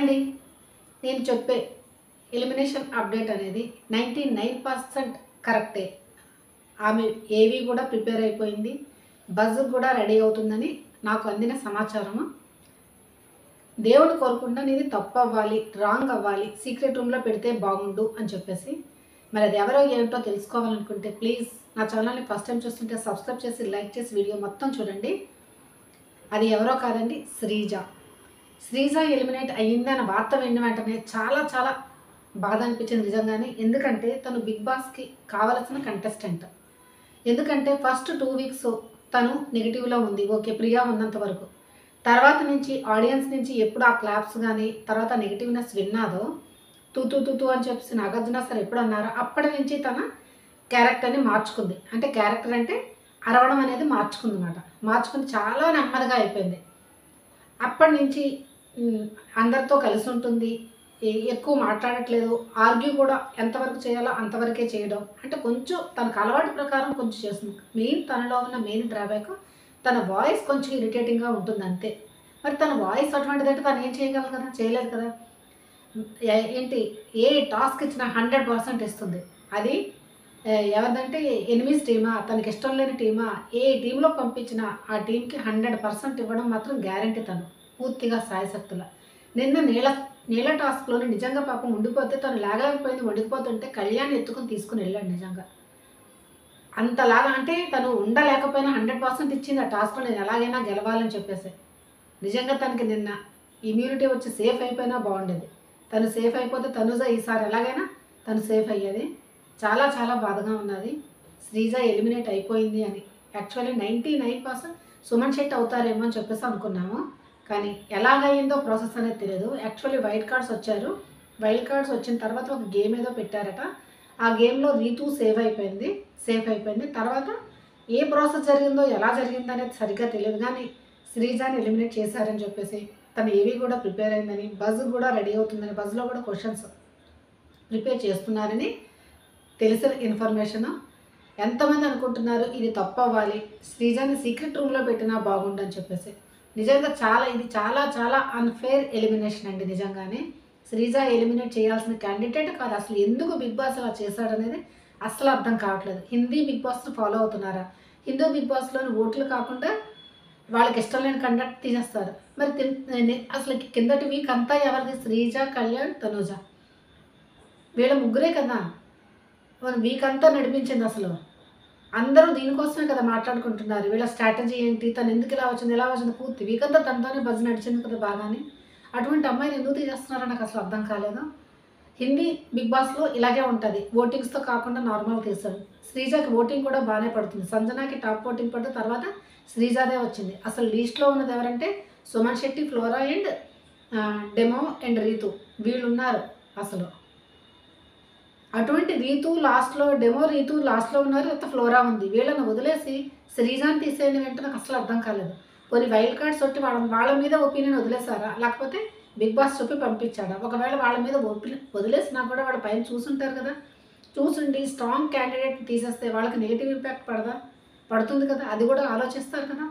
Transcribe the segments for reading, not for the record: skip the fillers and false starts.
అండి. నేను చెప్పే ఎలిమినేషన్ అప్డేట్ అనేది 99% కరెక్టే. ఆమె ఏవి కూడా ప్రిపేర్ అయిపోయింది. బజ్ కూడా రెడీ అవుతుందని నాకు అందిన సమాచారము. దేవుడు కోరుకుంటాను ఇది తప్పు అవ్వాలి, రాంగ్ అవ్వాలి, సీక్రెట్ రూమ్లో పెడితే బాగుండు అని చెప్పేసి. మరి అది ఎవరో ఏంటో తెలుసుకోవాలనుకుంటే ప్లీజ్ నా ఛానల్ని ఫస్ట్ టైం చూస్తుంటే సబ్స్క్రైబ్ చేసి లైక్ చేసి వీడియో మొత్తం చూడండి. అది ఎవరో కాదండి, శ్రీజ. శ్రీజ ఎలిమినేట్ అయ్యిందన్న వార్త విన్న వెంటనే చాలా చాలా బాధ అనిపించింది నిజంగానే. ఎందుకంటే తను బిగ్ బాస్కి కావలసిన కంటెస్టెంట్. ఎందుకంటే ఫస్ట్ 2 వీక్స్ తను నెగిటివ్లో ఉంది, ఓకే, ప్రియా ఉన్నంత వరకు. తర్వాత నుంచి ఆడియన్స్ నుంచి ఎప్పుడు ఆ క్లాప్స్ కానీ తర్వాత నెగిటివ్నెస్ విన్నాదో, తూ తూ తూ తూ అని చెప్పేసి నాగార్జున సార్ ఎప్పుడు అన్నారో అప్పటి నుంచి తన క్యారెక్టర్ని మార్చుకుంది. అంటే క్యారెక్టర్ అంటే అరవడం అనేది మార్చుకుంది అన్నమాట. మార్చుకుని చాలా నెమ్మదిగా అయిపోయింది. అప్పటి నుంచి అందరితో కలిసి ఉంటుంది, ఎక్కువ మాట్లాడట్లేదు, ఆర్గ్యూ కూడా ఎంతవరకు చేయాలో అంతవరకే చేయడం. అంటే కొంచెం తనకు అలవాటు ప్రకారం కొంచెం చేస్తుంది. తనలో ఉన్న మెయిన్ డ్రాబ్యాక్ తన వాయిస్ కొంచెం ఇరిటేటింగ్గా ఉంటుంది అంతే. మరి తన వాయిస్ అటువంటిదంటే తను ఏం చేయగలరు కదా, చేయలేదు కదా. ఏంటి, ఏ టాస్క్ ఇచ్చినా 100% ఇస్తుంది. అది ఎవరిదంటే ఎనిమిస్ టీమా, తనకి ఇష్టం లేని టీమా, ఏ టీంలో పంపించినా ఆ టీంకి 100% ఇవ్వడం మాత్రం గ్యారంటీ తను పూర్తిగా సాయశక్తుల. నిన్న నీళ్ళ టాస్క్లోనే నిజంగా పాపం ఉండిపోతే తను లేగలేకపోయింది, వండిపోతుంటే కళ్యాణ్ ఎత్తుకుని తీసుకుని వెళ్ళాడు. నిజంగా అంతలాగా అంటే తను ఉండలేకపోయినా 100% ఇచ్చింది ఆ టాస్క్లో, నేను ఎలాగైనా గెలవాలని చెప్పేసి. నిజంగా తనకి నిన్న ఇమ్యూనిటీ వచ్చి సేఫ్ అయిపోయినా బాగుండేది. తను సేఫ్ అయిపోతే తనుజ ఈసారి ఎలాగైనా తను సేఫ్ అయ్యేది. చాలా చాలా బాధగా ఉన్నది శ్రీజ ఎలిమినేట్ అయిపోయింది అని. యాక్చువల్లీ 99% సుమన్ శెట్టి అవుతారేమో అని చెప్పేసి అనుకున్నాము. కానీ ఎలాగైందో ప్రాసెస్ అనేది తెలియదు. యాక్చువల్లీ వైల్డ్ కార్డ్స్ వచ్చారు. వైల్డ్ కార్డ్స్ వచ్చిన తర్వాత ఒక గేమ్ ఏదో పెట్టారట. ఆ గేమ్లో రీతు సేఫ్ అయిపోయింది. తర్వాత ఏ ప్రాసెస్ జరిగిందో ఎలా జరిగిందో అనేది సరిగ్గా తెలియదు. కానీ శ్రీజాని ఎలిమినేట్ చేశారని చెప్పేసి, తను ఏవి కూడా ప్రిపేర్ అయిందని, బజ్ కూడా రెడీ అవుతుందని, బజ్లో కూడా క్వశ్చన్స్ ప్రిపేర్ చేస్తున్నారని తెలిసిన ఇన్ఫర్మేషన్. ఎంతమంది అనుకుంటున్నారు ఇది తప్పు అవ్వాలి, శ్రీజాని సీక్రెట్ రూమ్లో పెట్టినా బాగుండని చెప్పేసి. నిజంగా ఇది చాలా చాలా అన్ఫేర్ ఎలిమినేషన్ అండి. నిజంగానే శ్రీజ ఎలిమినేట్ చేయాల్సిన క్యాండిడేట్ కాదు. అసలు ఎందుకు బిగ్ బాస్ అలా చేశాడనేది అస్సలు అర్థం కావట్లేదు. హిందీ బిగ్ బాస్ను ఫాలో అవుతున్నారా? హిందూ బిగ్ బాస్లోని ఓట్లు కాకుండా వాళ్ళకి ఇష్టం లేని కండక్ట్ తీసేస్తారు. మరి అసలు కిందటి వీక్ అంతా ఎవరిది? శ్రీజ, కళ్యాణ్, తనూజ, వీళ్ళ ముగ్గురే కదా వీక్ అంతా నడిపించింది. అసలు అందరూ దీనికోసమే కదా మాట్లాడుకుంటున్నారు. వీళ్ళ స్ట్రాటజీ ఏంటి, తను ఎందుకు ఇలా వచ్చింది పూర్తి వీక్ అంతా తనతోనే బజ్ నడిచింది కదా బాగానే. అటువంటి అమ్మాయిని ఎందుకు తీసేస్తున్నారో నాకు అసలు అర్థం కాలేదు. హిందీ బిగ్ బాస్లో ఇలాగే ఉంటుంది, ఓటింగ్స్తో కాకుండా నార్మల్ తీస్తారు. శ్రీజాకి ఓటింగ్ కూడా బాగానే పడుతుంది. సంజనాకి టాప్ ఓటింగ్ పడితే తర్వాత శ్రీజాదే వచ్చింది. అసలు లీస్ట్లో ఉన్నది ఎవరంటే Suman Shetty, Flora and Demon and Ritu, వీళ్ళు ఉన్నారు. అసలు అటువంటి రీతు లాస్ట్లో, డెమో రీతు లాస్ట్లో ఉన్నారు, అంత ఫ్లోరా ఉంది. వీళ్ళని వదిలేసి శ్రీజాని తీసేయడం వెంటనే నాకు అసలు అర్థం కాలేదు. కొన్ని వైల్డ్ కార్డ్స్ వచ్చి వాళ్ళ మీద ఒపీనియన్ వదిలేసారా, లేకపోతే బిగ్ బాస్ చెప్పి పంపించాడా? ఒకవేళ వాళ్ళ మీద వదిలేసినా కూడా వాళ్ళ పైన చూసుంటారు కదా, చూసుండి స్ట్రాంగ్ క్యాండిడేట్ తీసేస్తే వాళ్ళకి నెగిటివ్ ఇంపాక్ట్ పడుతుంది కదా, అది కూడా ఆలోచిస్తారు కదా.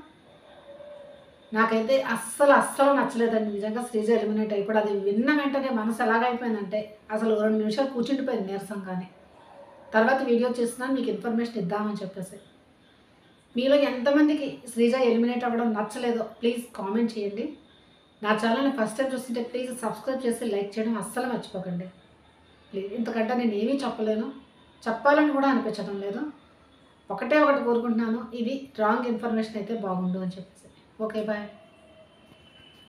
నాకైతే అస్సలు నచ్చలేదండి నిజంగా శ్రీజ ఎలిమినేట్ అయిపోయి. అది విన్న వెంటనే మనసు ఎలాగైపోయిందంటే అసలు 2 నిమిషాలు కూర్చుండిపోయింది నీరసంగానే. తర్వాత వీడియో చేస్తున్నాను మీకు ఇన్ఫర్మేషన్ ఇద్దామని చెప్పేసి. మీలో ఎంతమందికి శ్రీజ ఎలిమినేట్ అవ్వడం నచ్చలేదో ప్లీజ్ కామెంట్ చేయండి. నా ఛానల్ని ఫస్ట్ టైం చూస్తుంటే ప్లీజ్ సబ్స్క్రైబ్ చేసి లైక్ చేయడం అస్సలు మర్చిపోకండి ప్లీజ్. ఇంతకంటే నేను ఏమీ చెప్పలేను, చెప్పాలని కూడా అనిపించడం లేదు. ఒకటి కోరుకుంటున్నాను, ఇది రాంగ్ ఇన్ఫర్మేషన్ అయితే బాగుండు అని చెప్పేసి. Okay, bye.